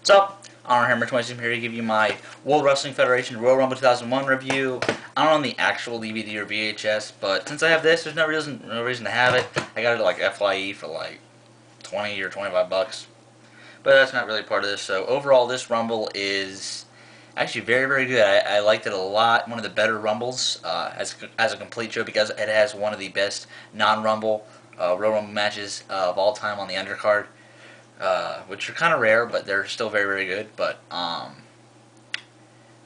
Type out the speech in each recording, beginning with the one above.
What's up? Honor Hammer 26 here to give you my World Wrestling Federation Royal Rumble 2001 review. I don't own the actual DVD or VHS, but since I have this, there's no reason to have it. I got it at like FYE for like 20 or 25 bucks. But that's not really part of this. So overall, this Rumble is actually very good. I liked it a lot. One of the better Rumbles as a complete show because it has one of the best non-Rumble Royal Rumble matches of all time on the undercard. Which are kind of rare, but they're still very good. But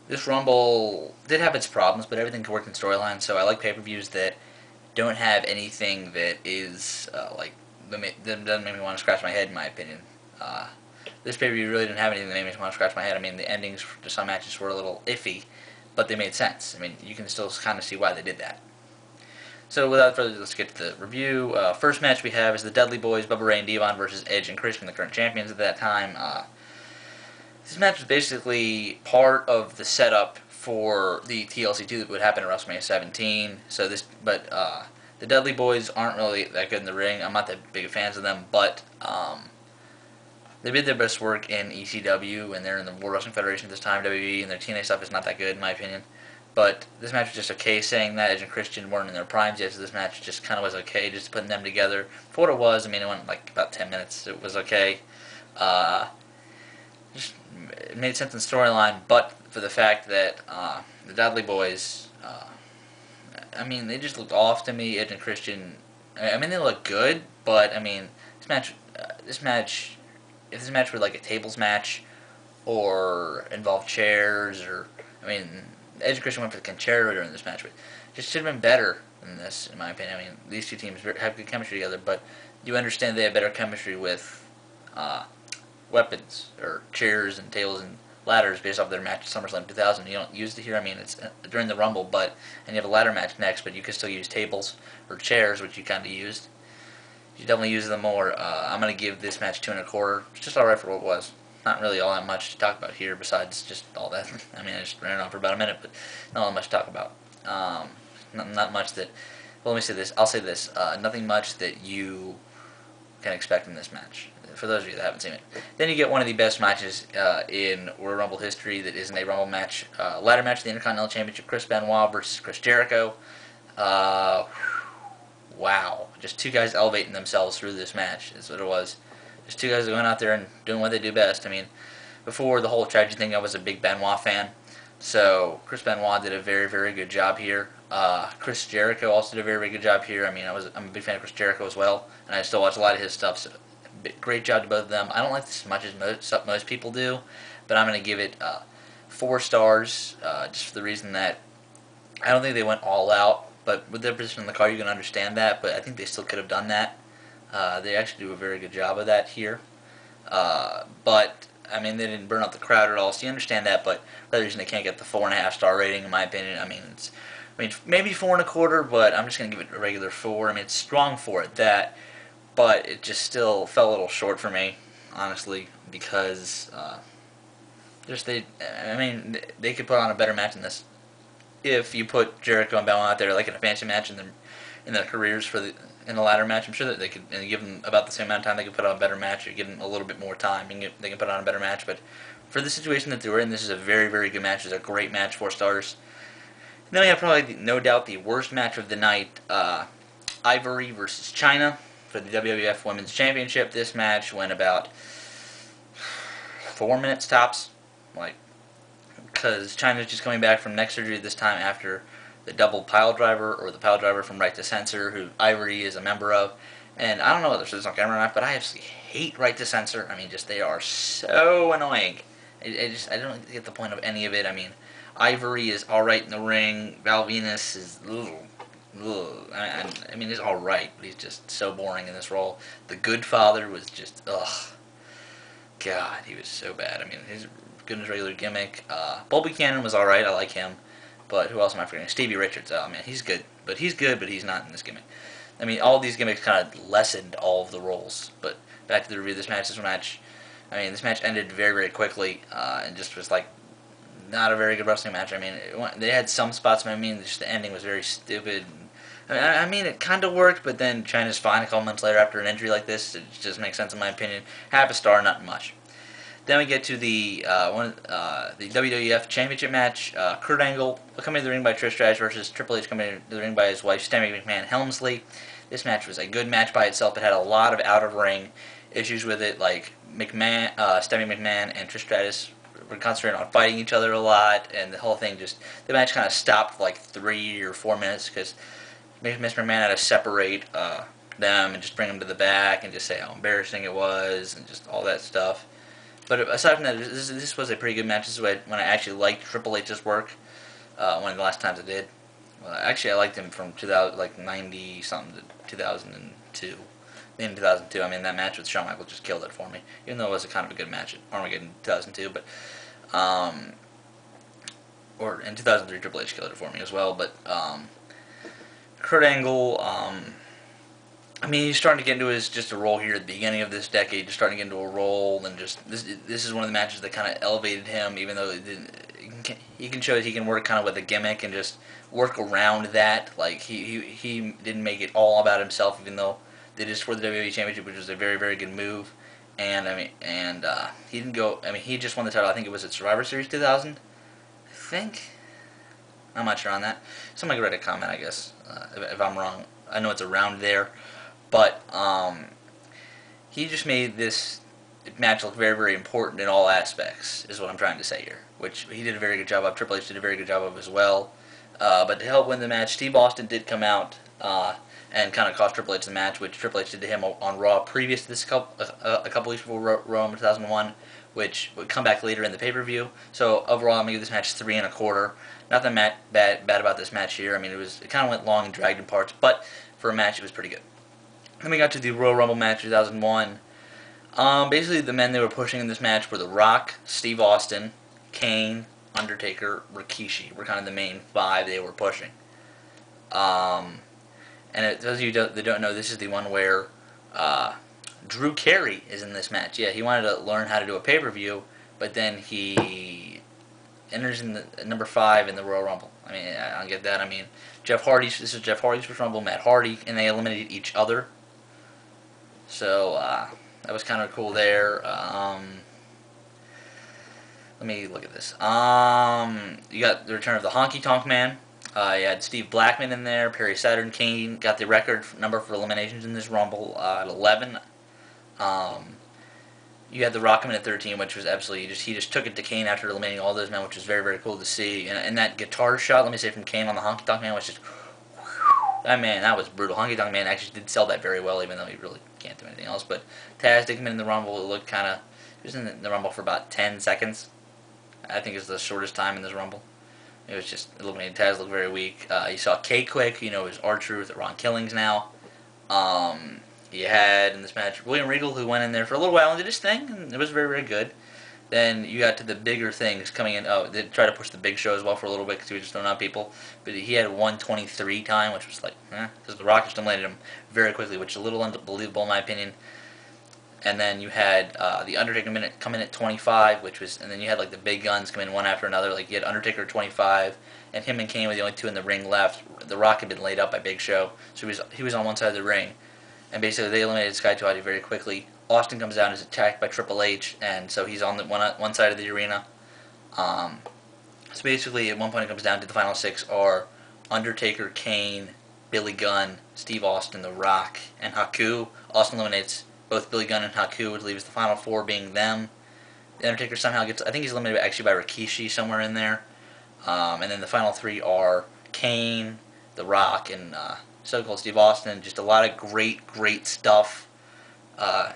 this Rumble did have its problems, but everything could work in storyline. So I like pay-per-views that don't have anything that is that doesn't make me want to scratch my head, in my opinion. This pay-per-view really didn't have anything that made me want to scratch my head. I mean, the endings to some matches were a little iffy, but they made sense. I mean, you can still kind of see why they did that. So without further ado, let's get to the review. First match we have is the Dudley Boyz, Bubba Ray and Devon versus Edge and Christian, the current champions at that time. This match was basically part of the setup for the TLC2 that would happen at WrestleMania 17. So the Dudley Boyz aren't really that good in the ring. I'm not that big of fans of them, but they did their best work in ECW, and they're in the World Wrestling Federation at this time, WWE, and their TNA stuff is not that good in my opinion. But this match was just okay. Saying that, Edge and Christian weren't in their primes yet, so this match just kind of was okay. Just putting them together for what it was. I mean, it went like about 10 minutes. It was okay. It made sense in storyline, but for the fact that the Dudley Boyz, I mean, they just looked off to me. Edge and Christian, I mean, they look good, but I mean, this match, if this match were like a tables match or involved chairs, or I mean. Edge and Christian went for the concerto during this match, but just should have been better than this, in my opinion. I mean, these two teams have good chemistry together, but you understand they have better chemistry with weapons, or chairs and tables and ladders based off their match at SummerSlam 2000. You don't use it here. I mean, it's during the Rumble, and you have a ladder match next, but you can still use tables or chairs, which you kind of used. You definitely use them more. I'm going to give this match 2.25. It's just alright for what it was. Not really all that much to talk about here besides just all that. I mean, I just ran on for about a minute, but not all that much to talk about. Not much that... Well, let me say this. I'll say this. Nothing much that you can expect in this match, for those of you that haven't seen it. Then you get one of the best matches in Royal Rumble history that isn't a Rumble match. Ladder match, the Intercontinental Championship, Chris Benoit versus Chris Jericho. Wow. Just two guys elevating themselves through this match is what it was. Just two guys going out there and doing what they do best. I mean, before the whole tragedy thing, I was a big Benoit fan. So Chris Benoit did a very good job here. Chris Jericho also did a very good job here. I mean, I'm a big fan of Chris Jericho as well, and I still watch a lot of his stuff. So great job to both of them. I don't like this as much as most people do, but I'm going to give it 4 stars, just for the reason that I don't think they went all out. But with their position in the card, you can understand that. But I think they still could have done that. They actually do a very good job of that here. But, I mean, they didn't burn out the crowd at all, so you understand that, but for that reason they can't get the 4.5 star rating, in my opinion. I mean, maybe 4.25, but I'm just going to give it a regular 4. I mean, it's strong for it, but it just still fell a little short for me, honestly, because, they could put on a better match than this. If you put Jericho and Benoit out there, like in a fantasy match in their careers in the ladder match, I'm sure that they could give them about the same amount of time. They could put on a better match, or give them a little bit more time. They can put on a better match. But for the situation that they were in, this is a very good match. It's a great match, 4 stars. And then we have probably, no doubt, the worst match of the night, Ivory versus Chyna for the WWF Women's Championship. This match went about 4 minutes tops, because Chyna's just coming back from neck surgery this time after the double pile driver, or the pile driver from Right to Censor, who Ivory is a member of. And I don't know whether this is on camera or not, but I absolutely hate Right to Censor. I mean, they are so annoying. I don't get the point of any of it. I mean, Ivory is alright in the ring. Val Venus is, I mean, he's alright, but he's just so boring in this role. The Good Father was just, God, he was so bad. I mean, he's good in his regular gimmick. Bull Buchanan was alright. I like him. But who else am I forgetting? Stevie Richards. Oh, man, he's good. But he's not in this gimmick. I mean, all these gimmicks kind of lessened all of the roles. But back to the review of this match. I mean, this match ended very quickly, and just was like not a very good wrestling match. I mean, they had some spots, but I mean, just the ending was very stupid. I mean, it kind of worked, but then Chyna's fine a couple months later after an injury like this. It just makes sense in my opinion. Half a star, not much. Then we get to the the WWF Championship match. Kurt Angle coming to the ring by Trish Stratus versus Triple H coming to the ring by his wife Stephanie McMahon Helmsley. This match was a good match by itself. It had a lot of out of ring issues with it, like Stephanie McMahon and Trish Stratus were concentrating on fighting each other a lot, and the whole thing the match kind of stopped for like 3 or 4 minutes because Miss McMahon had to separate them and just bring them to the back and just say how embarrassing it was and just all that stuff. But aside from that, this was a pretty good match. This is when I actually liked Triple H's work. One of the last times I did. Well, actually, I liked him from 2000, like 90 something to 2002. In 2002, I mean that match with Shawn Michaels just killed it for me. Even though it was a kind of a good match at Armageddon 2002, but or in 2003, Triple H killed it for me as well. But Kurt Angle, I mean, he's starting to get into just a role here at the beginning of this decade, just starting to get into a role, and just this is one of the matches that kind of elevated him, even though it didn't. He can show that he can work kind of with a gimmick and just work around that. Like he didn't make it all about himself, even though they just scored the WWE Championship, which was a very, very good move. And he didn't go. I mean, he just won the title. I think it was at Survivor Series 2000. I think. I'm not sure on that. Somebody write a comment, I guess, if I'm wrong. I know it's around there, but he just made this match look very, very important in all aspects, is what I'm trying to say here. Which he did a very good job of. Triple H did a very good job of as well. But to help win the match, Steve Austin did come out and kind of cost Triple H the match, which Triple H did to him on Raw previous to this a couple weeks before Raw in 2001, which would come back later in the pay-per-view. So overall, I'm going to give this match 3 1/4. Nothing bad about this match here. I mean, it kind of went long and dragged in parts, but for a match, it was pretty good. Then we got to the Royal Rumble match 2001. Basically, the men they were pushing in this match were The Rock, Steve Austin, Kane, Undertaker, Rikishi were kind of the main 5 they were pushing. And those of you that don't know, this is the one where Drew Carey is in this match. Yeah, he wanted to learn how to do a pay-per-view, but then he enters in the number 5 in the Royal Rumble. I mean, I don't get that. I mean, this is Jeff Hardy's first Rumble, Matt Hardy, and they eliminated each other. So that was kind of cool there. Let me look at this. You got the return of the Honky Tonk Man. You had Steve Blackman in there. Perry Saturn, Kane got the record number for eliminations in this Rumble at 11. You had The Rock coming at 13, which was absolutely he just took it to Kane after eliminating all those men, which was very, very cool to see. And that guitar shot, let me say, from Kane on the Honky Tonk Man was just that was brutal. Honky Tonk Man actually did sell that very well, even though he really can't do anything else. But Taz did come in the Rumble. It looked kind of he was in the Rumble for about 10 seconds. I think it's the shortest time in this Rumble. It was just, it made Taz look very weak. You saw K-Quick, his R-Truth at Ron Killings now. You had, in this match, William Regal, who went in there for a little while and did his thing, and it was very, very good. Then you got to the bigger things coming in. Oh, they tried to push the Big Show as well for a little bit because he was just throwing out people. But he had 1:23 time, which was like, because The Rock just eliminated him very quickly, which is a little unbelievable in my opinion. And then you had the Undertaker come in at 25, and then you had like the big guns come in one after another. Like you had Undertaker at 25, and him and Kane were the only 2 in the ring left. The Rock had been laid up by Big Show, so he was on one side of the ring, and basically they eliminated Sky Tuati very quickly. Austin comes out and is attacked by Triple H, and so he's on the one side of the arena. So basically, at one point it comes down to the final 6 are Undertaker, Kane, Billy Gunn, Steve Austin, The Rock, and Haku. Austin eliminates both Billy Gunn and Haku, which leaves the final 4 being them. The Undertaker somehow gets, I think he's eliminated actually by Rikishi somewhere in there. And then the final 3 are Kane, The Rock, and So Cold Steve Austin. Just a lot of great, great stuff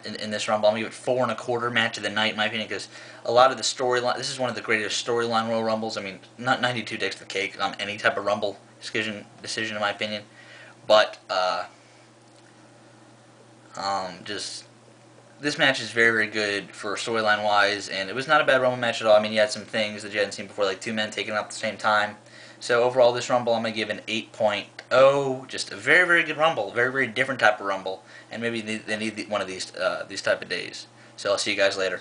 in this Rumble. I'm going to give it 4 1/4 match of the night, in my opinion, because a lot of the storyline, this is one of the greatest storyline Royal Rumbles. I mean, not 92 takes the cake on any type of Rumble decision in my opinion. But this match is very, very good for storyline wise, and it was not a bad Rumble match at all. I mean, you had some things that you hadn't seen before, like 2 men taking it up at the same time. So overall, this Rumble I'm going to give an 8.0. Just a very, very good Rumble, very, very different type of Rumble, and maybe they need one of these type of days. So I'll see you guys later.